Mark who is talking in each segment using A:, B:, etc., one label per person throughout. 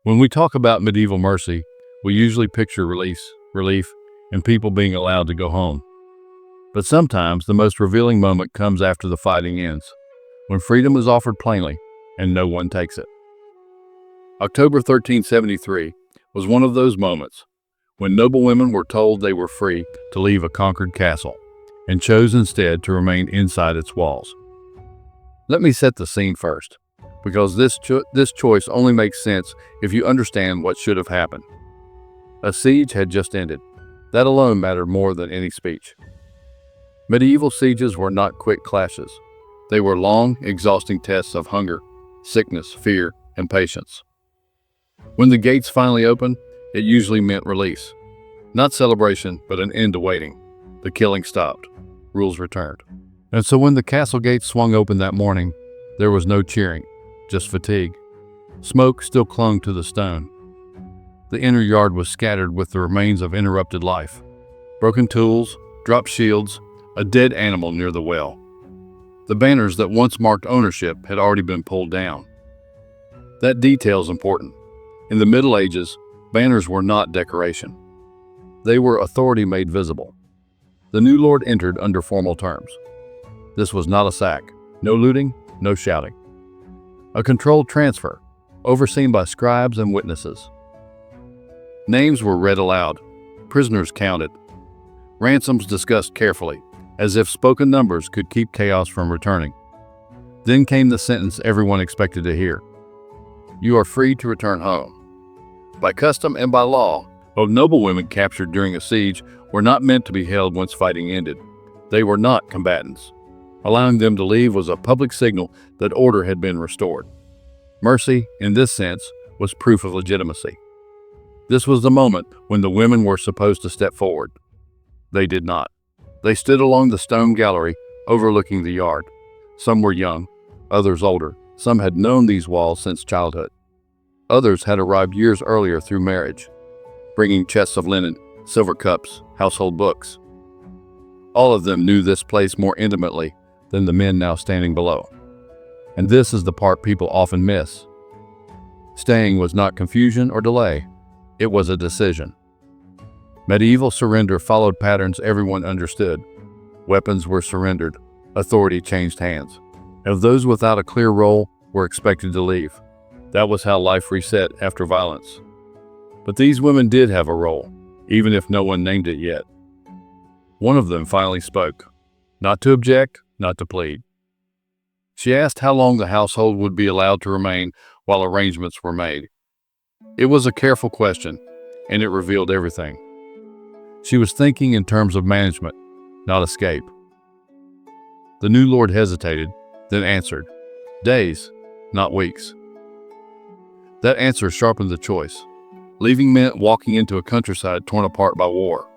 A: When we talk about medieval mercy, we usually picture relief, and people being allowed to go home. But sometimes the most revealing moment comes after the fighting ends, when freedom is offered plainly and no one takes it. October 1373 was one of those moments when noblewomen were told they were free to leave a conquered castle and chose instead to remain inside its walls. Let me set the scene first, because this choice only makes sense if you understand what should have happened. A siege had just ended. That alone mattered more than any speech. Medieval sieges were not quick clashes. They were long, exhausting tests of hunger, sickness, fear, and patience. When the gates finally opened, it usually meant release. Not celebration, but an end to waiting. The killing stopped. Rules returned. And so when the castle gates swung open that morning, there was no cheering, just fatigue. Smoke still clung to the stone. The inner yard was scattered with the remains of interrupted life. Broken tools, dropped shields, a dead animal near the well. The banners that once marked ownership had already been pulled down. That detail is important. In the Middle Ages, banners were not decoration. They were authority made visible. The new lord entered under formal terms. This was not a sack. No looting, no shouting. A controlled transfer, overseen by scribes and witnesses. Names were read aloud, prisoners counted, ransoms discussed carefully, as if spoken numbers could keep chaos from returning. Then came the sentence everyone expected to hear. You are free to return home. By custom and by law, noblewomen captured during a siege were not meant to be held once fighting ended. They were not combatants. Allowing them to leave was a public signal that order had been restored. Mercy, in this sense, was proof of legitimacy. This was the moment when the women were supposed to step forward. They did not. They stood along the stone gallery overlooking the yard. Some were young, others older. Some had known these walls since childhood. Others had arrived years earlier through marriage, bringing chests of linen, silver cups, household books. All of them knew this place more intimately than the men now standing below. And this is the part people often miss. Staying was not confusion or delay. It was a decision. Medieval surrender followed patterns everyone understood. Weapons were surrendered. Authority changed hands. And those without a clear role were expected to leave. That was how life reset after violence. But these women did have a role, even if no one named it yet. One of them finally spoke, not to object, not to plead. She asked how long the household would be allowed to remain while arrangements were made. It was a careful question, and it revealed everything. She was thinking in terms of management, not escape. The new lord hesitated, then answered, days, not weeks. That answer sharpened the choice. Leaving meant walking into a countryside torn apart by war.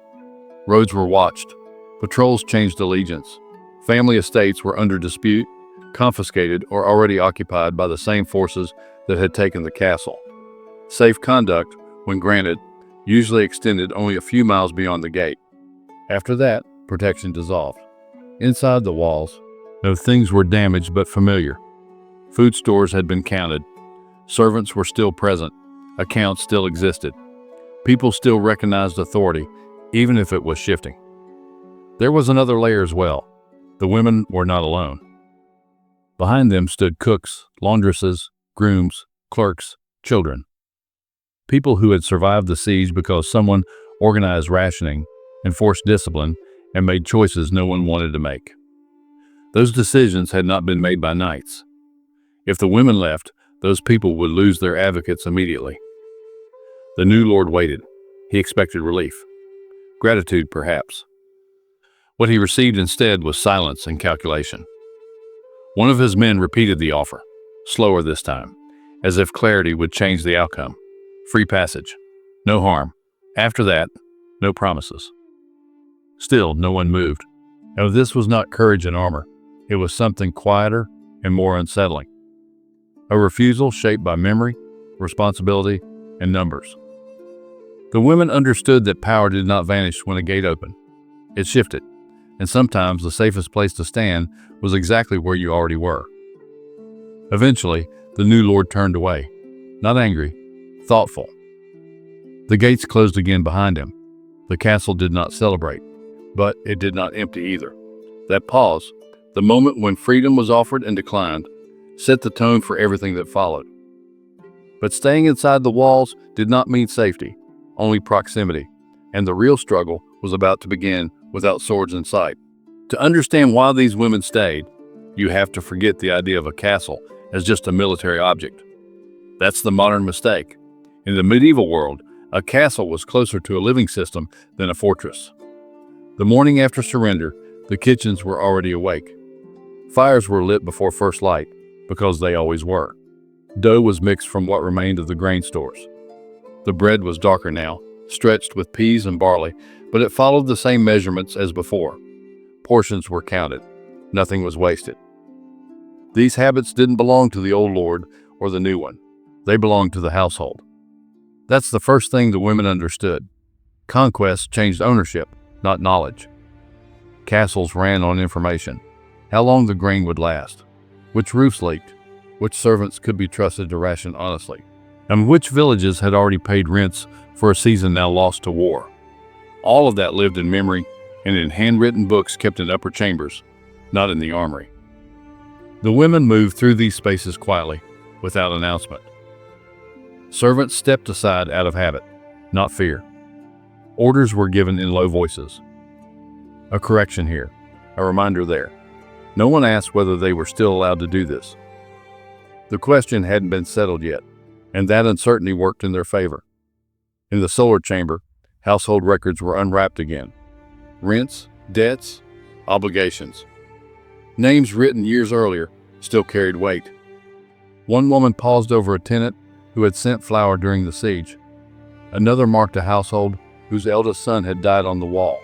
A: Roads were watched. Patrols changed allegiance. Family estates were under dispute, confiscated, or already occupied by the same forces that had taken the castle. Safe conduct, when granted, usually extended only a few miles beyond the gate. After that, protection dissolved. Inside the walls, no things were damaged but familiar. Food stores had been counted. Servants were still present. Accounts still existed. People still recognized authority, even if it was shifting. There was another layer as well. The women were not alone. Behind them stood cooks, laundresses, grooms, clerks, children. People who had survived the siege because someone organized rationing, enforced discipline, and made choices no one wanted to make. Those decisions had not been made by knights. If the women left, those people would lose their advocates immediately. The new lord waited. He expected relief. Gratitude, perhaps. What he received instead was silence and calculation. One of his men repeated the offer, slower this time, as if clarity would change the outcome. Free passage. No harm. After that, no promises. Still, no one moved. Now, this was not courage in armor. It was something quieter and more unsettling. A refusal shaped by memory, responsibility, and numbers. The women understood that power did not vanish when a gate opened. It shifted, and sometimes the safest place to stand was exactly where you already were. Eventually, the new lord turned away, not angry, thoughtful. The gates closed again behind him. The castle did not celebrate, but it did not empty either. That pause, the moment when freedom was offered and declined, set the tone for everything that followed. But staying inside the walls did not mean safety, only proximity, and the real struggle was about to begin without swords in sight. To understand why these women stayed, you have to forget the idea of a castle as just a military object. That's the modern mistake. In the medieval world, a castle was closer to a living system than a fortress. The morning after surrender, the kitchens were already awake. Fires were lit before first light, because they always were. Dough was mixed from what remained of the grain stores. The bread was darker now, stretched with peas and barley, but it followed the same measurements as before. Portions were counted. Nothing was wasted. These habits didn't belong to the old lord or the new one. They belonged to the household. That's the first thing the women understood. Conquest changed ownership, not knowledge. Castles ran on information. How long the grain would last, which roofs leaked, which servants could be trusted to ration honestly, and which villages had already paid rents for a season now lost to war. All of that lived in memory and in handwritten books kept in upper chambers, not in the armory. The women moved through these spaces quietly, without announcement. Servants stepped aside out of habit, not fear. Orders were given in low voices. A correction here, a reminder there. No one asked whether they were still allowed to do this. The question hadn't been settled yet, and that uncertainty worked in their favor. In the solar chamber, household records were unwrapped again. Rents, debts, obligations. Names written years earlier still carried weight. One woman paused over a tenant who had sent flour during the siege. Another marked a household whose eldest son had died on the wall.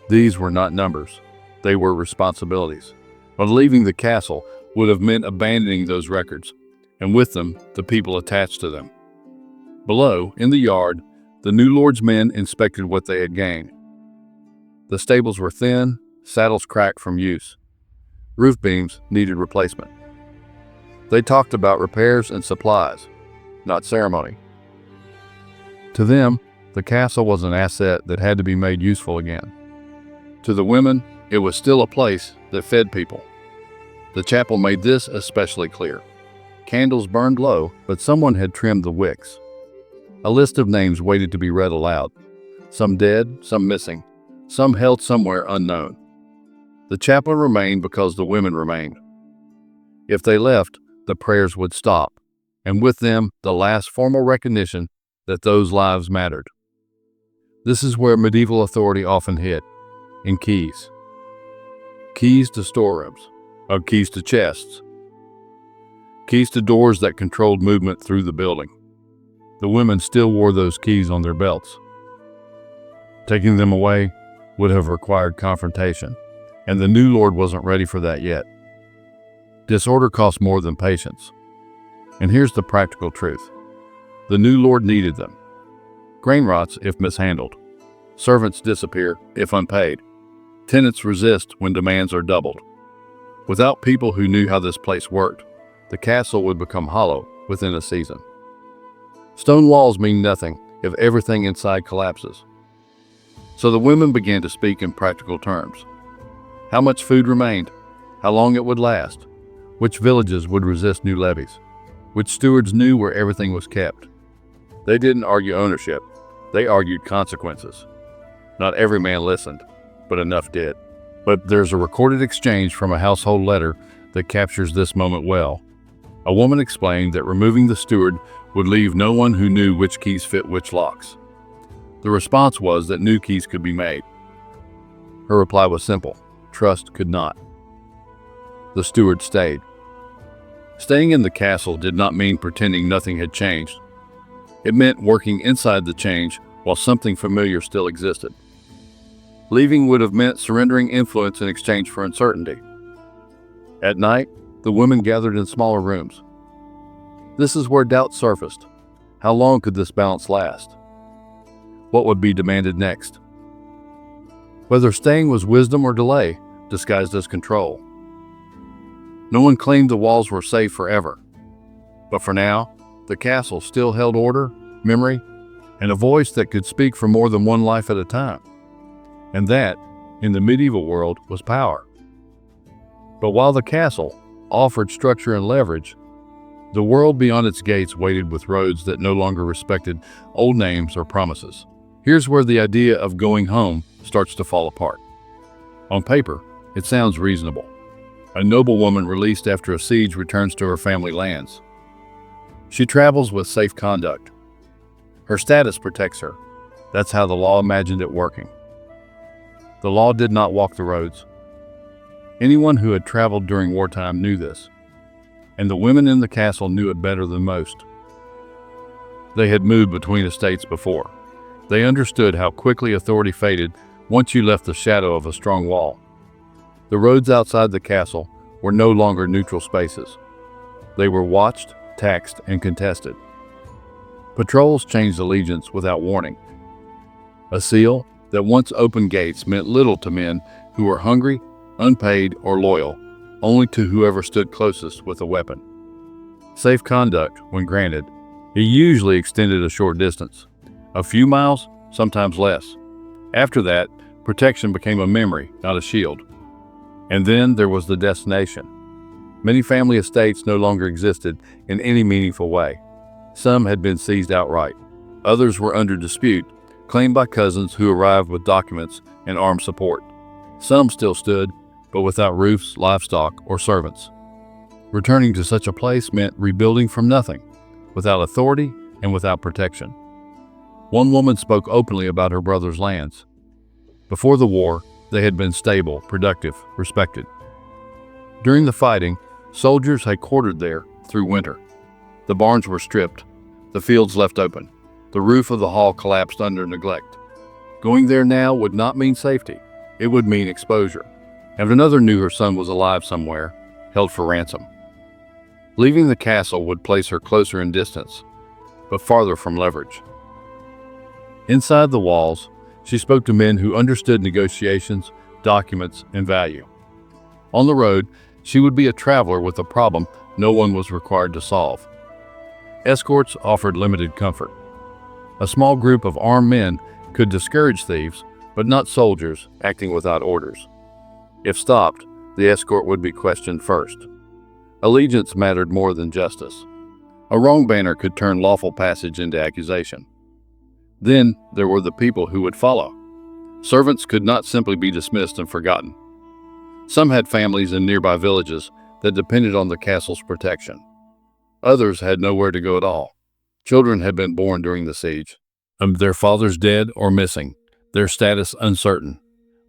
A: These were not numbers. They were responsibilities. But leaving the castle would have meant abandoning those records, and with them, the people attached to them. Below, in the yard, the new lord's men inspected what they had gained. The stables were thin, saddles cracked from use. Roof beams needed replacement. They talked about repairs and supplies, not ceremony. To them, the castle was an asset that had to be made useful again. To the women, it was still a place that fed people. The chapel made this especially clear. Candles burned low, but someone had trimmed the wicks. A list of names waited to be read aloud. Some dead, some missing, some held somewhere unknown. The chaplain remained because the women remained. If they left, the prayers would stop, and with them, the last formal recognition that those lives mattered. This is where medieval authority often hid, in keys. Keys to storerooms, or keys to chests. Keys to doors that controlled movement through the building. The women still wore those keys on their belts. Taking them away would have required confrontation, and the new lord wasn't ready for that yet. Disorder cost more than patience. And here's the practical truth. The new lord needed them. Grain rots if mishandled. Servants disappear if unpaid. Tenants resist when demands are doubled. Without people who knew how this place worked, the castle would become hollow within a season. Stone walls mean nothing if everything inside collapses. So the women began to speak in practical terms. How much food remained, how long it would last, which villages would resist new levies, which stewards knew where everything was kept. They didn't argue ownership, they argued consequences. Not every man listened, but enough did. But there's a recorded exchange from a household letter that captures this moment well. A woman explained that removing the steward would leave no one who knew which keys fit which locks. The response was that new keys could be made. Her reply was simple: trust could not. The steward stayed. Staying in the castle did not mean pretending nothing had changed. It meant working inside the change while something familiar still existed. Leaving would have meant surrendering influence in exchange for uncertainty. At night, the women gathered in smaller rooms. This is where doubt surfaced. How long could this balance last? What would be demanded next? Whether staying was wisdom or delay, disguised as control. No one claimed the walls were safe forever. But for now, the castle still held order, memory, and a voice that could speak for more than one life at a time. And that, in the medieval world, was power. But while the castle offered structure and leverage, the world beyond its gates waited with roads that no longer respected old names or promises. Here's where the idea of going home starts to fall apart. On paper, it sounds reasonable. A noblewoman released after a siege returns to her family lands. She travels with safe conduct. Her status protects her. That's how the law imagined it working. The law did not walk the roads. Anyone who had traveled during wartime knew this, and the women in the castle knew it better than most. They had moved between estates before. They understood how quickly authority faded once you left the shadow of a strong wall. The roads outside the castle were no longer neutral spaces. They were watched, taxed, and contested. Patrols changed allegiance without warning. A seal that once opened gates meant little to men who were hungry, unpaid, or loyal, only to whoever stood closest with a weapon. Safe conduct, when granted, it usually extended a short distance, a few miles, sometimes less. After that, protection became a memory, not a shield. And then there was the destination. Many family estates no longer existed in any meaningful way. Some had been seized outright. Others were under dispute, claimed by cousins who arrived with documents and armed support. Some still stood, but without roofs, livestock, or servants. Returning to such a place meant rebuilding from nothing, without authority and without protection. One woman spoke openly about her brother's lands. Before the war, they had been stable, productive, respected. During the fighting, soldiers had quartered there through winter. The barns were stripped, the fields left open, the roof of the hall collapsed under neglect. Going there now would not mean safety, it would mean exposure. And another knew her son was alive somewhere, held for ransom. Leaving the castle would place her closer in distance, but farther from leverage. Inside the walls, she spoke to men who understood negotiations, documents, and value. On the road, she would be a traveler with a problem no one was required to solve. Escorts offered limited comfort. A small group of armed men could discourage thieves, but not soldiers acting without orders. If stopped, the escort would be questioned first. Allegiance mattered more than justice. A wrong banner could turn lawful passage into accusation. Then there were the people who would follow. Servants could not simply be dismissed and forgotten. Some had families in nearby villages that depended on the castle's protection. Others had nowhere to go at all. Children had been born during the siege, their fathers dead or missing, their status uncertain.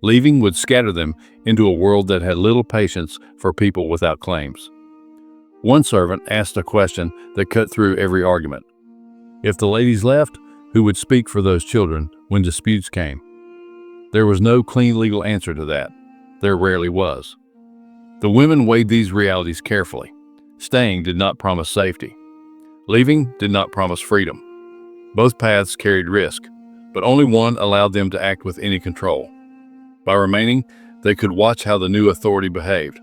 A: Leaving would scatter them into a world that had little patience for people without claims. One servant asked a question that cut through every argument. If the ladies left, who would speak for those children when disputes came? There was no clean legal answer to that. There rarely was. The women weighed these realities carefully. Staying did not promise safety. Leaving did not promise freedom. Both paths carried risk, but only one allowed them to act with any control. By remaining, they could watch how the new authority behaved.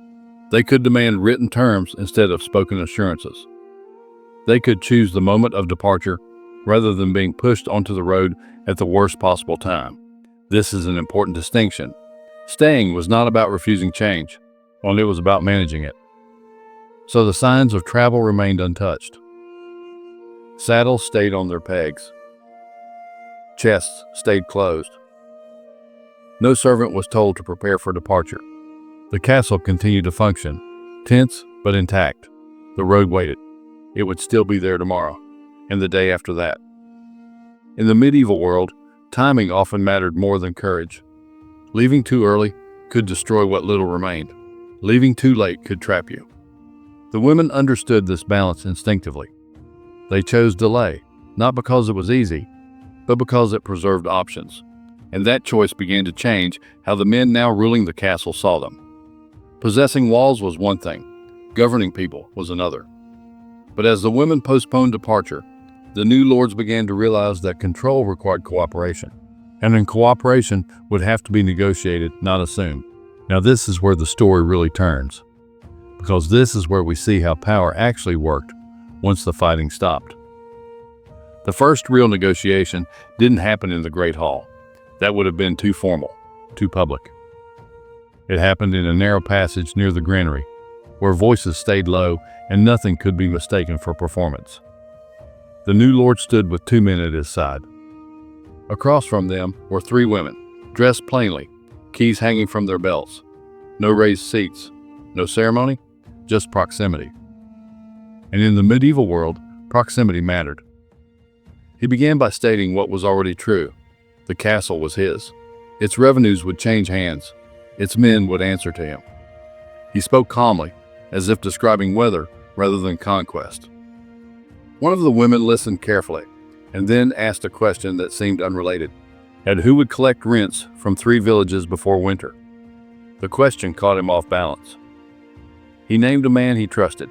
A: They could demand written terms instead of spoken assurances. They could choose the moment of departure rather than being pushed onto the road at the worst possible time. This is an important distinction. Staying was not about refusing change, only it was about managing it. So the signs of travel remained untouched. Saddles stayed on their pegs. Chests stayed closed. No servant was told to prepare for departure. The castle continued to function, tense but intact. The road waited. It would still be there tomorrow, and the day after that. In the medieval world, timing often mattered more than courage. Leaving too early could destroy what little remained. Leaving too late could trap you. The women understood this balance instinctively. They chose delay, not because it was easy, but because it preserved options. And that choice began to change how the men now ruling the castle saw them. Possessing walls was one thing, governing people was another. But as the women postponed departure, the new lords began to realize that control required cooperation. And then cooperation would have to be negotiated, not assumed. Now this is where the story really turns, because this is where we see how power actually worked once the fighting stopped. The first real negotiation didn't happen in the Great Hall. That would have been too formal, too public. It happened in a narrow passage near the granary, where voices stayed low and nothing could be mistaken for performance. The new lord stood with 2 men at his side. Across from them were 3 women, dressed plainly, keys hanging from their belts. No raised seats, no ceremony, just proximity. And in the medieval world, proximity mattered. He began by stating what was already true. The castle was his. Its revenues would change hands. Its men would answer to him. He spoke calmly, as if describing weather rather than conquest. One of the women listened carefully, and then asked a question that seemed unrelated. And who would collect rents from 3 villages before winter? The question caught him off balance. He named a man he trusted.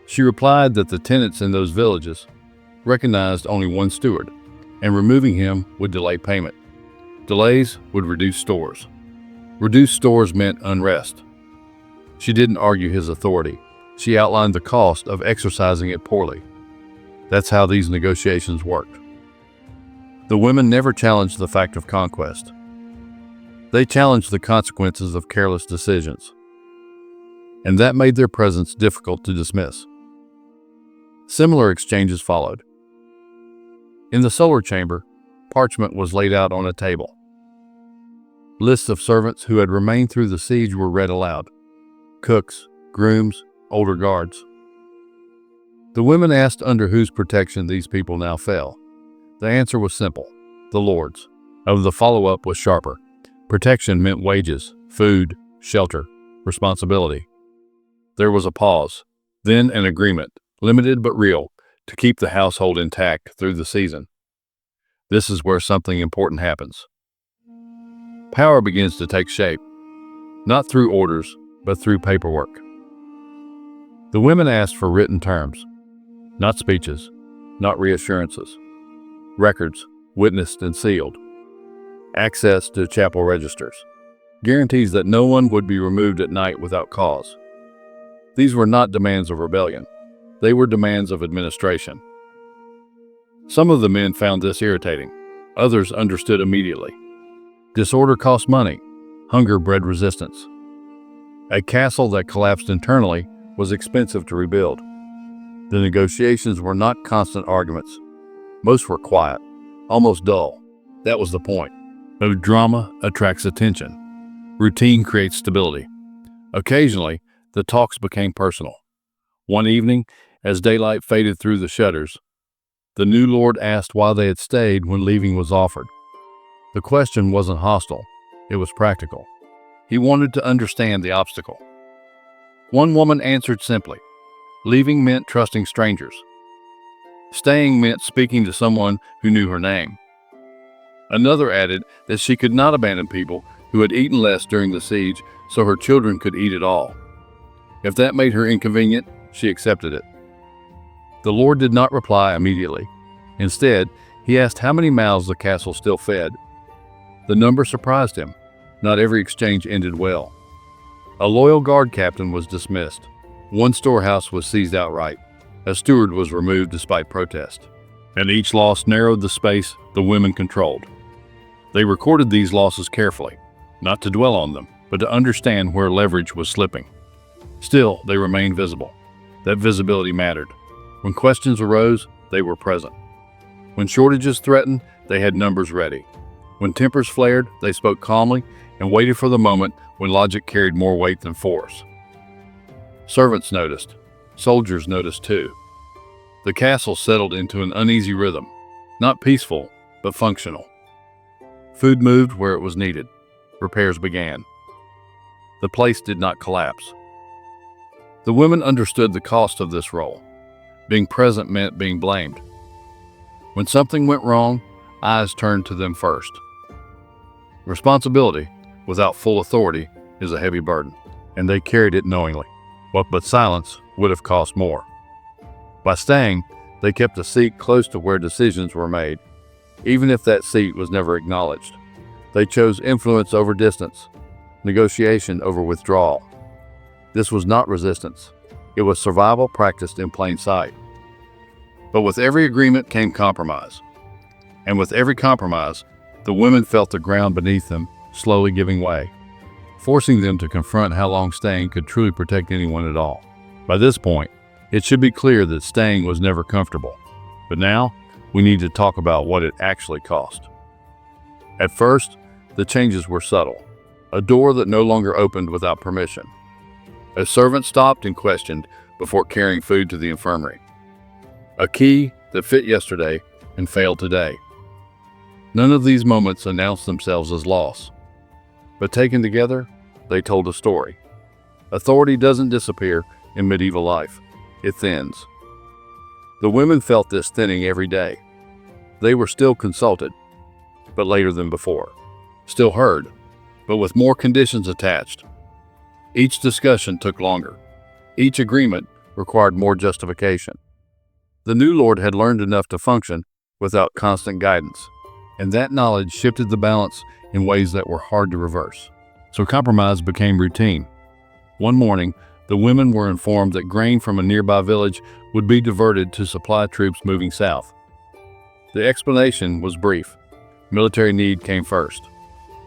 A: She replied that the tenants in those villages recognized only one steward, and removing him would delay payment. Delays would reduce stores. Reduced stores meant unrest. She didn't argue his authority. She outlined the cost of exercising it poorly. That's how these negotiations worked. The women never challenged the fact of conquest. They challenged the consequences of careless decisions, and that made their presence difficult to dismiss. Similar exchanges followed. In the solar chamber, parchment was laid out on a table. Lists of servants who had remained through the siege were read aloud. Cooks, grooms, older guards. The women asked under whose protection these people now fell. The answer was simple: the Lord's. The follow-up was sharper. Protection meant wages, food, shelter, responsibility. There was a pause, then an agreement, limited but real, to keep the household intact through the season. This is where something important happens. Power begins to take shape, not through orders, but through paperwork. The women asked for written terms, not speeches, not reassurances. Records, witnessed and sealed. Access to chapel registers. Guarantees that no one would be removed at night without cause. These were not demands of rebellion. They were demands of administration. Some of the men found this irritating. Others understood immediately. Disorder cost money. Hunger bred resistance. A castle that collapsed internally was expensive to rebuild. The negotiations were not constant arguments. Most were quiet, almost dull. That was the point. No drama attracts attention. Routine creates stability. Occasionally, the talks became personal. One evening, as daylight faded through the shutters, the new lord asked why they had stayed when leaving was offered. The question wasn't hostile. It was practical. He wanted to understand the obstacle. One woman answered simply. Leaving meant trusting strangers. Staying meant speaking to someone who knew her name. Another added that she could not abandon people who had eaten less during the siege so her children could eat it all. If that made her inconvenient, she accepted it. The Lord did not reply immediately. Instead, he asked how many mouths the castle still fed. The number surprised him. Not every exchange ended well. A loyal guard captain was dismissed. One storehouse was seized outright. A steward was removed despite protest. And each loss narrowed the space the women controlled. They recorded these losses carefully, not to dwell on them, but to understand where leverage was slipping. Still, they remained visible. That visibility mattered. When questions arose, they were present. When shortages threatened, they had numbers ready. When tempers flared, they spoke calmly and waited for the moment when logic carried more weight than force. Servants noticed. Soldiers noticed too. The castle settled into an uneasy rhythm, not peaceful, but functional. Food moved where it was needed. Repairs began. The place did not collapse. The women understood the cost of this role. Being present meant being blamed. When something went wrong, eyes turned to them first. Responsibility, without full authority, is a heavy burden, and they carried it knowingly. But silence would have cost more. By staying, they kept a seat close to where decisions were made, even if that seat was never acknowledged. They chose influence over distance, negotiation over withdrawal. This was not resistance. It was survival practiced in plain sight. But with every agreement came compromise. And with every compromise, the women felt the ground beneath them slowly giving way, forcing them to confront how long staying could truly protect anyone at all. By this point, it should be clear that staying was never comfortable. But now, we need to talk about what it actually cost. At first, the changes were subtle. A door that no longer opened without permission. A servant stopped and questioned before carrying food to the infirmary. A key that fit yesterday and failed today. None of these moments announced themselves as loss. But taken together, they told a story. Authority doesn't disappear in medieval life. It thins. The women felt this thinning every day. They were still consulted, but later than before. Still heard, but with more conditions attached. Each discussion took longer. Each agreement required more justification. The new lord had learned enough to function without constant guidance, and that knowledge shifted the balance in ways that were hard to reverse. So compromise became routine. One morning, the women were informed that grain from a nearby village would be diverted to supply troops moving south. The explanation was brief. Military need came first.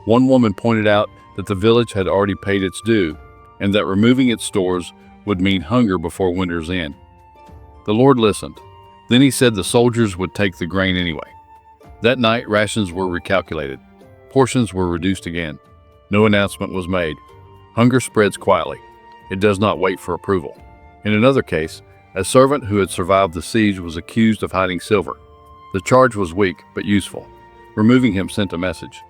A: One woman pointed out that the village had already paid its due, and that removing its stores would mean hunger before winter's end. The Lord listened. Then he said the soldiers would take the grain anyway. That night, rations were recalculated. Portions were reduced again. No announcement was made. Hunger spreads quietly. It does not wait for approval. In another case, a servant who had survived the siege was accused of hiding silver. The charge was weak but useful. Removing him sent a message.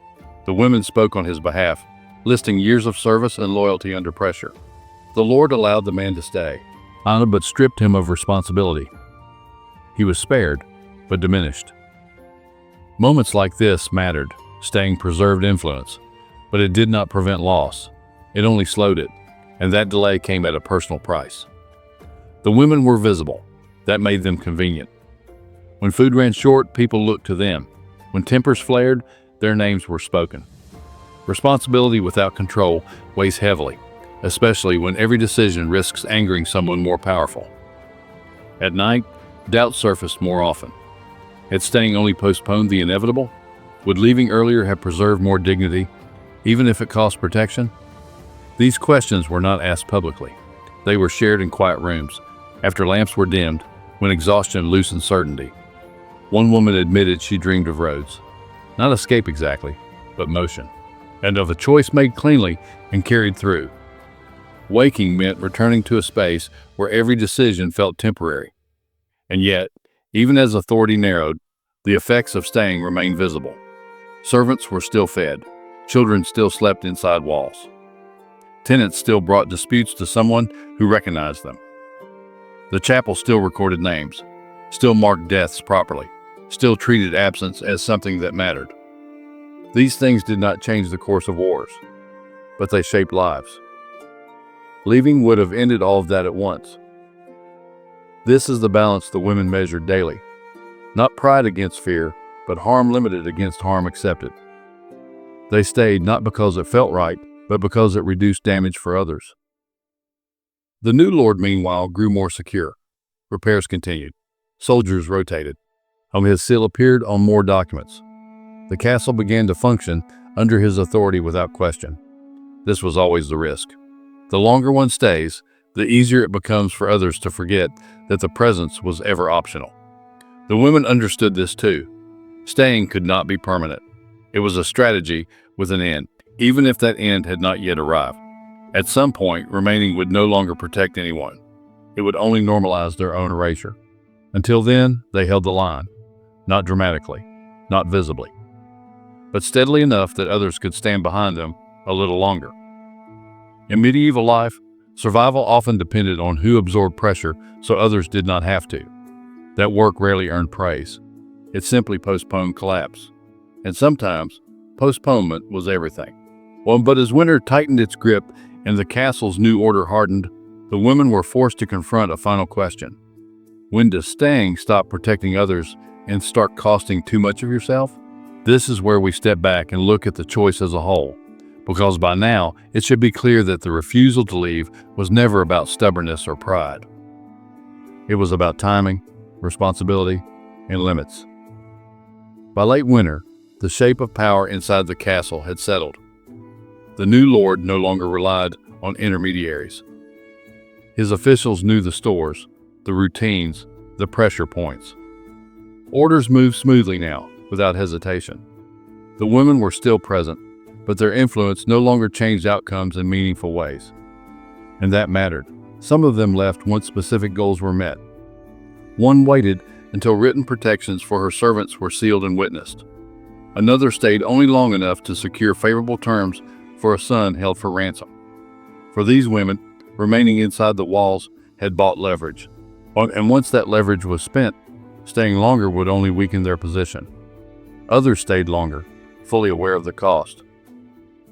A: The women spoke on his behalf, listing years of service and loyalty under pressure. The Lord allowed the man to stay, but stripped him of responsibility. He was spared, but diminished. Moments like this mattered. Staying preserved influence, but it did not prevent loss. It only slowed it, and that delay came at a personal price. The women were visible. That made them convenient. When food ran short, people looked to them. When tempers flared, their names were spoken. Responsibility without control weighs heavily, especially when every decision risks angering someone more powerful. At night, doubt surfaced more often. Had staying only postponed the inevitable? Would leaving earlier have preserved more dignity, even if it cost protection? These questions were not asked publicly. They were shared in quiet rooms, after lamps were dimmed, when exhaustion loosened certainty. One woman admitted she dreamed of roads. Not escape exactly, but motion. And of a choice made cleanly and carried through. Waking meant returning to a space where every decision felt temporary. And yet, even as authority narrowed, the effects of staying remained visible. Servants were still fed. Children still slept inside walls. Tenants still brought disputes to someone who recognized them. The chapel still recorded names, still marked deaths properly, still treated absence as something that mattered. These things did not change the course of wars, but they shaped lives. Leaving would have ended all of that at once. This is the balance the women measured daily. Not pride against fear, but harm limited against harm accepted. They stayed not because it felt right, but because it reduced damage for others. The new lord, meanwhile, grew more secure. Repairs continued. Soldiers rotated. His seal appeared on more documents. The castle began to function under his authority without question. This was always the risk. The longer one stays, the easier it becomes for others to forget that the presence was ever optional. The women understood this too. Staying could not be permanent. It was a strategy with an end, even if that end had not yet arrived. At some point, remaining would no longer protect anyone. It would only normalize their own erasure. Until then, they held the line. Not dramatically, not visibly, but steadily enough that others could stand behind them a little longer. In medieval life, survival often depended on who absorbed pressure so others did not have to. That work rarely earned praise. It simply postponed collapse. And sometimes, postponement was everything. But as winter tightened its grip and the castle's new order hardened, the women were forced to confront a final question. When does staying stop protecting others and start costing too much of yourself? This is where we step back and look at the choice as a whole, because by now it should be clear that the refusal to leave was never about stubbornness or pride. It was about timing, responsibility, and limits. By late winter, the shape of power inside the castle had settled. The new lord no longer relied on intermediaries. His officials knew the stores, the routines, the pressure points. Orders moved smoothly now, without hesitation. The women were still present, but their influence no longer changed outcomes in meaningful ways. And that mattered. Some of them left once specific goals were met. One waited until written protections for her servants were sealed and witnessed. Another stayed only long enough to secure favorable terms for a son held for ransom. For these women, remaining inside the walls had bought leverage. And once that leverage was spent, staying longer would only weaken their position. Others stayed longer, fully aware of the cost.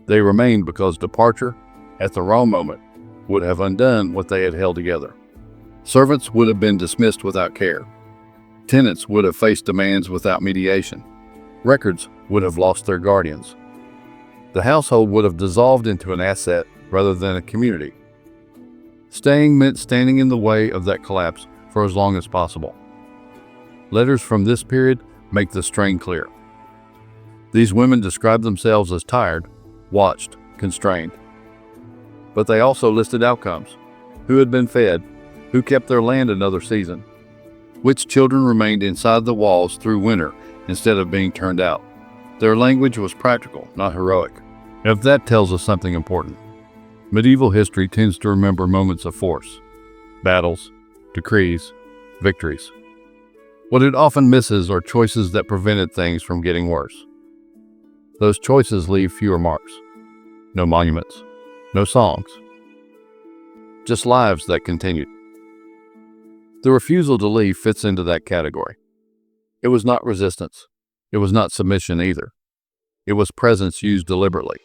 A: They remained because departure, at the wrong moment, would have undone what they had held together. Servants would have been dismissed without care. Tenants would have faced demands without mediation. Records would have lost their guardians. The household would have dissolved into an asset rather than a community. Staying meant standing in the way of that collapse for as long as possible. Letters from this period make the strain clear. These women described themselves as tired, watched, constrained. But they also listed outcomes: who had been fed, who kept their land another season, which children remained inside the walls through winter instead of being turned out. Their language was practical, not heroic. If that tells us something important. Medieval history tends to remember moments of force, battles, decrees, victories. What it often misses are choices that prevented things from getting worse. Those choices leave fewer marks. No monuments, no songs. Just lives that continued. The refusal to leave fits into that category. It was not resistance. It was not submission either. It was presence used deliberately.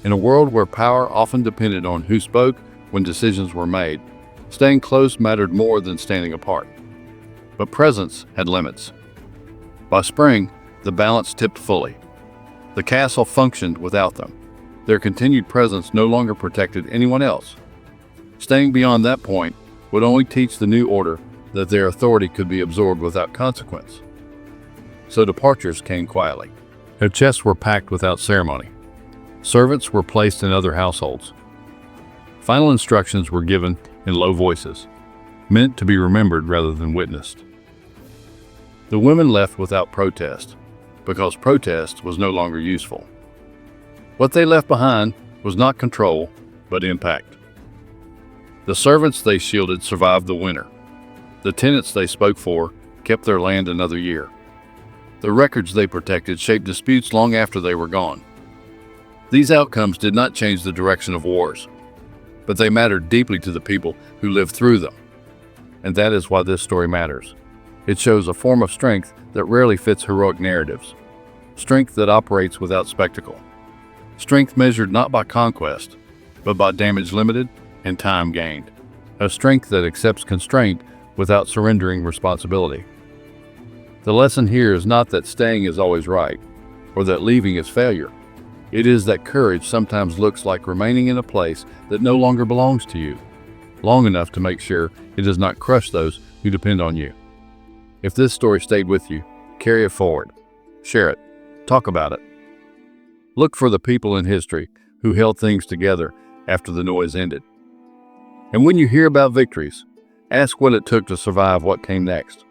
A: In a world where power often depended on who spoke when decisions were made, staying close mattered more than standing apart. But presence had limits. By spring, the balance tipped fully. The castle functioned without them. Their continued presence no longer protected anyone else. Staying beyond that point would only teach the new order that their authority could be absorbed without consequence. So departures came quietly. Their chests were packed without ceremony. Servants were placed in other households. Final instructions were given in low voices, meant to be remembered rather than witnessed. The women left without protest, because protest was no longer useful. What they left behind was not control, but impact. The servants they shielded survived the winter. The tenants they spoke for kept their land another year. The records they protected shaped disputes long after they were gone. These outcomes did not change the direction of wars, but they mattered deeply to the people who lived through them. And that is why this story matters. It shows a form of strength that rarely fits heroic narratives. Strength that operates without spectacle. Strength measured not by conquest, but by damage limited and time gained. A strength that accepts constraint without surrendering responsibility. The lesson here is not that staying is always right, or that leaving is failure. It is that courage sometimes looks like remaining in a place that no longer belongs to you, long enough to make sure it does not crush those who depend on you. If this story stayed with you, carry it forward. Share it. Talk about it. Look for the people in history who held things together after the noise ended. And when you hear about victories, ask what it took to survive what came next.